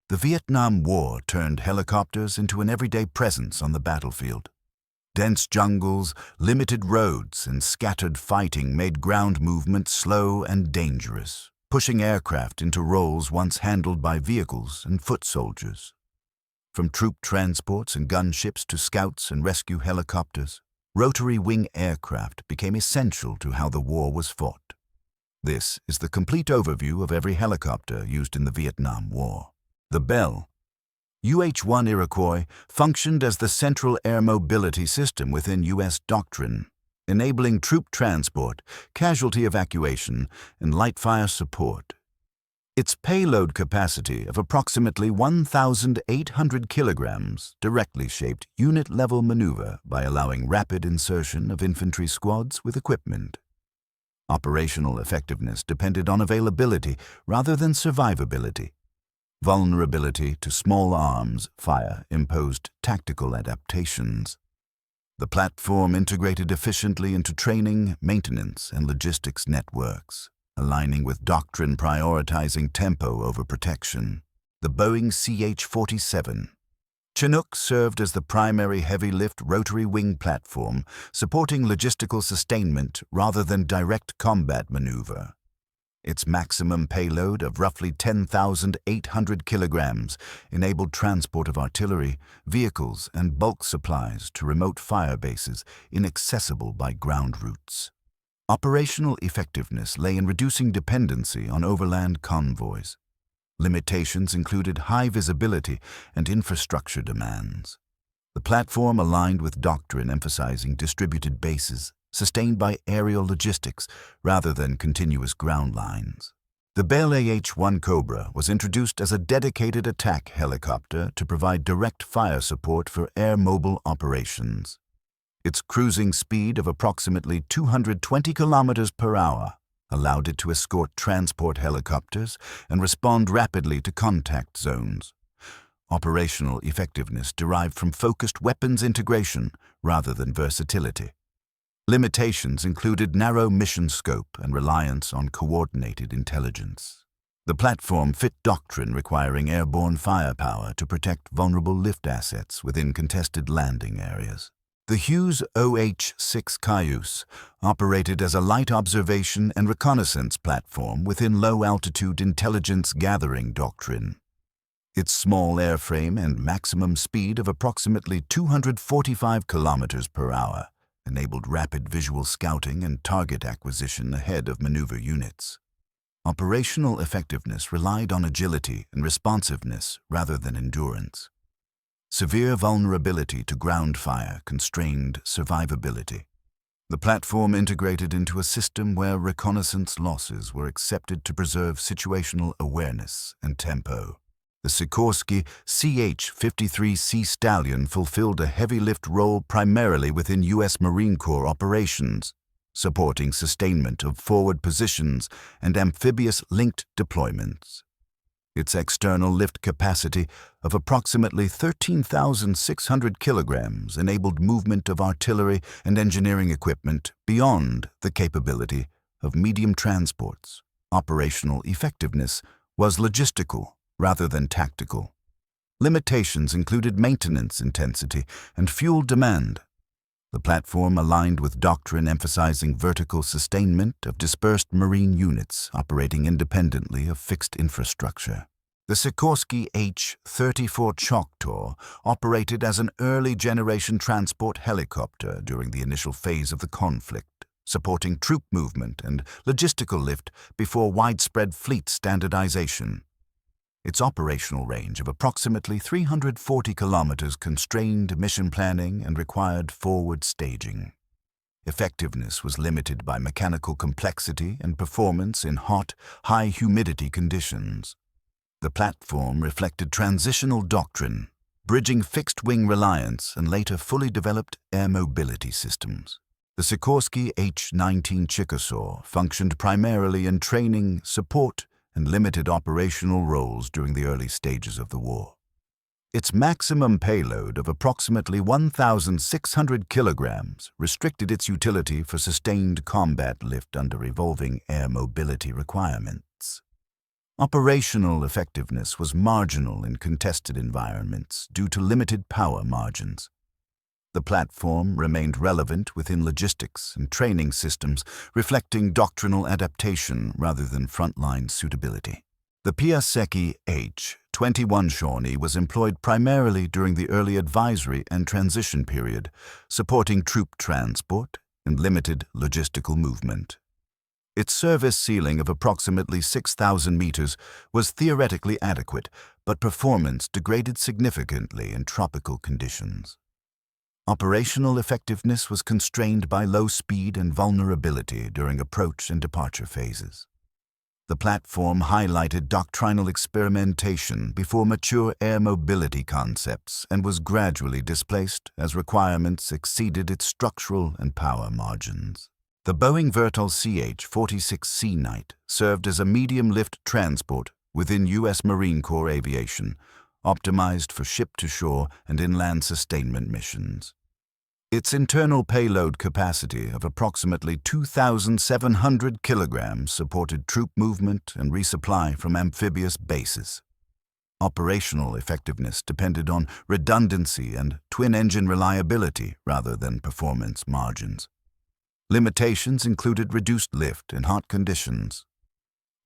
The Vietnam War turned helicopters into an everyday presence on the battlefield. Dense jungles, limited roads, and scattered fighting made ground movement slow and dangerous, pushing aircraft into roles once handled by vehicles and foot soldiers. From troop transports and gunships to scouts and rescue helicopters, Rotary-Wing aircraft became essential to how the war was fought. This is the complete overview of every helicopter used in the Vietnam War. The Bell UH-1 Iroquois functioned as the central air mobility system within U.S. doctrine, enabling troop transport, casualty evacuation, and light fire support. Its payload capacity of approximately 1,800 kilograms directly shaped unit-level maneuver by allowing rapid insertion of infantry squads with equipment. Operational effectiveness depended on availability rather than survivability. Vulnerability to small arms fire imposed tactical adaptations. The platform integrated efficiently into training, maintenance, and logistics networks, aligning with doctrine prioritizing tempo over protection. The Boeing CH-47 Chinook served as the primary heavy-lift rotary-wing platform, supporting logistical sustainment rather than direct combat maneuver. Its maximum payload of roughly 10,800 kilograms enabled transport of artillery, vehicles, and bulk supplies to remote fire bases inaccessible by ground routes. Operational effectiveness lay in reducing dependency on overland convoys. Limitations included high visibility and infrastructure demands. The platform aligned with doctrine emphasizing distributed bases, sustained by aerial logistics rather than continuous ground lines. The Bell AH-1 Cobra was introduced as a dedicated attack helicopter to provide direct fire support for air-mobile operations. Its cruising speed of approximately 220 kilometers per hour allowed it to escort transport helicopters and respond rapidly to contact zones. Operational effectiveness derived from focused weapons integration rather than versatility. Limitations included narrow mission scope and reliance on coordinated intelligence. The platform fit doctrine requiring airborne firepower to protect vulnerable lift assets within contested landing areas. The Hughes OH-6 Cayuse operated as a light observation and reconnaissance platform within low-altitude intelligence gathering doctrine. Its small airframe and maximum speed of approximately 245 kilometers per hour enabled rapid visual scouting and target acquisition ahead of maneuver units. Operational effectiveness relied on agility and responsiveness rather than endurance. Severe vulnerability to ground fire constrained survivability. The platform integrated into a system where reconnaissance losses were accepted to preserve situational awareness and tempo. The Sikorsky CH-53C Stallion fulfilled a heavy-lift role primarily within U.S. Marine Corps operations, supporting sustainment of forward positions and amphibious linked deployments. Its external lift capacity of approximately 13,600 kilograms enabled movement of artillery and engineering equipment beyond the capability of medium transports. Operational effectiveness was logistical rather than tactical. Limitations included maintenance intensity and fuel demand. The platform aligned with doctrine emphasizing vertical sustainment of dispersed Marine units operating independently of fixed infrastructure. The Sikorsky H-34 Choctaw operated as an early-generation transport helicopter during the initial phase of the conflict, supporting troop movement and logistical lift before widespread fleet standardization. Its operational range of approximately 340 kilometers constrained mission planning and required forward staging. Effectiveness was limited by mechanical complexity and performance in hot, high-humidity conditions. The platform reflected transitional doctrine, bridging fixed-wing reliance and later fully developed air mobility systems. The Sikorsky H-19 Chickasaw functioned primarily in training, support, and limited operational roles during the early stages of the war. Its maximum payload of approximately 1,600 kilograms restricted its utility for sustained combat lift under evolving air mobility requirements. Operational effectiveness was marginal in contested environments due to limited power margins. The platform remained relevant within logistics and training systems, reflecting doctrinal adaptation rather than frontline suitability. The Piasecki AH-1 Shawnee was employed primarily during the early advisory and transition period, supporting troop transport and limited logistical movement. Its service ceiling of approximately 6,000 meters was theoretically adequate, but performance degraded significantly in tropical conditions. Operational effectiveness was constrained by low speed and vulnerability during approach and departure phases. The platform highlighted doctrinal experimentation before mature air mobility concepts and was gradually displaced as requirements exceeded its structural and power margins. The Boeing Vertol CH-46C Knight served as a medium-lift transport within U.S. Marine Corps aviation, optimized for ship-to-shore and inland sustainment missions. Its internal payload capacity of approximately 2,700 kilograms supported troop movement and resupply from amphibious bases. Operational effectiveness depended on redundancy and twin-engine reliability rather than performance margins. Limitations included reduced lift in hot conditions.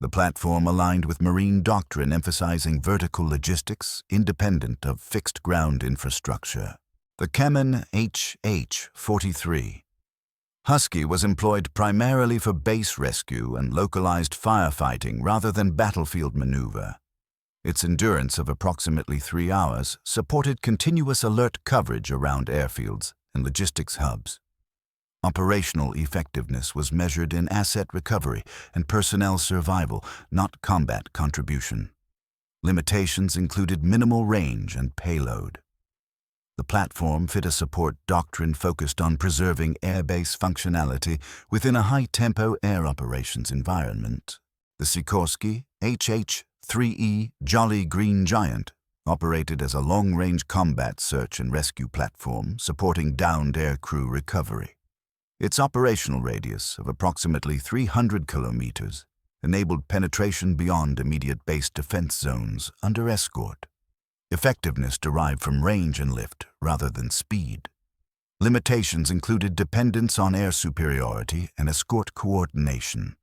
The platform aligned with Marine doctrine emphasizing vertical logistics independent of fixed ground infrastructure. The Kemen HH-43 Husky was employed primarily for base rescue and localized firefighting rather than battlefield maneuver. Its endurance of approximately 3 hours supported continuous alert coverage around airfields and logistics hubs. Operational effectiveness was measured in asset recovery and personnel survival, not combat contribution. Limitations included minimal range and payload. The platform fit a support doctrine focused on preserving airbase functionality within a high-tempo air operations environment. The Sikorsky HH-3E Jolly Green Giant operated as a long-range combat search and rescue platform supporting downed aircrew recovery. Its operational radius of approximately 300 kilometers enabled penetration beyond immediate base defense zones under escort. Effectiveness derived from range and lift rather than speed. Limitations included dependence on air superiority and escort coordination.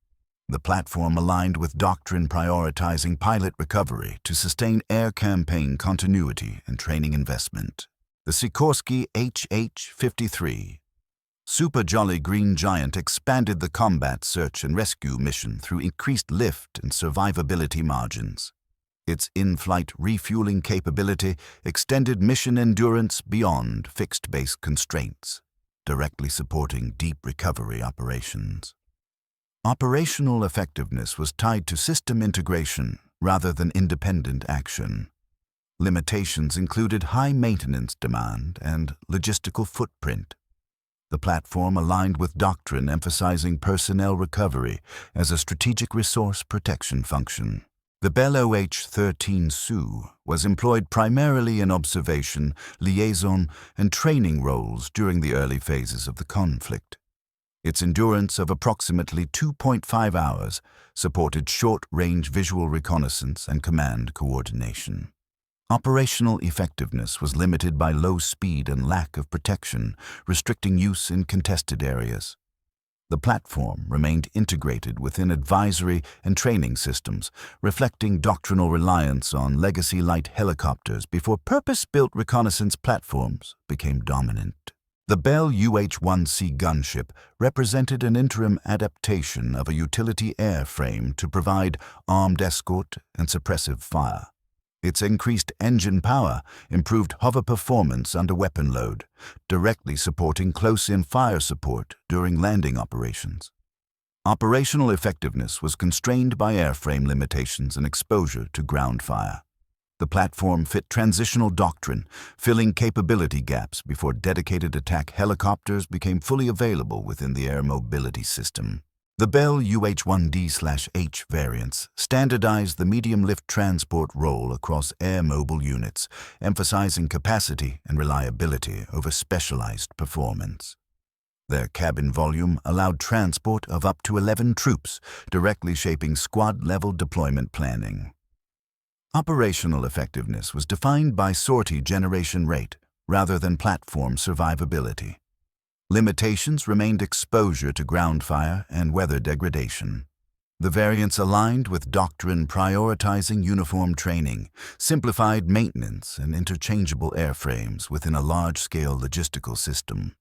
The platform aligned with doctrine prioritizing pilot recovery to sustain air campaign continuity and training investment. The Sikorsky HH-53 Super Jolly Green Giant expanded the combat search and rescue mission through increased lift and survivability margins. Its in-flight refueling capability extended mission endurance beyond fixed base constraints, directly supporting deep recovery operations. Operational effectiveness was tied to system integration rather than independent action. Limitations included high maintenance demand and logistical footprint. The platform aligned with doctrine emphasizing personnel recovery as a strategic resource protection function. The Bell OH-13 Sioux was employed primarily in observation, liaison, and training roles during the early phases of the conflict. Its endurance of approximately 2.5 hours supported short-range visual reconnaissance and command coordination. Operational effectiveness was limited by low speed and lack of protection, restricting use in contested areas. The platform remained integrated within advisory and training systems, reflecting doctrinal reliance on legacy light helicopters before purpose-built reconnaissance platforms became dominant. The Bell UH-1C gunship represented an interim adaptation of a utility airframe to provide armed escort and suppressive fire. Its increased engine power improved hover performance under weapon load, directly supporting close-in fire support during landing operations. Operational effectiveness was constrained by airframe limitations and exposure to ground fire. The platform fit transitional doctrine, filling capability gaps before dedicated attack helicopters became fully available within the air mobility system. The Bell UH-1D/H variants standardized the medium-lift transport role across air mobile units, emphasizing capacity and reliability over specialized performance. Their cabin volume allowed transport of up to 11 troops, directly shaping squad-level deployment planning. Operational effectiveness was defined by sortie generation rate rather than platform survivability. Limitations remained exposure to ground fire and weather degradation. The variants aligned with doctrine prioritizing uniform training, simplified maintenance, and interchangeable airframes within a large-scale logistical system.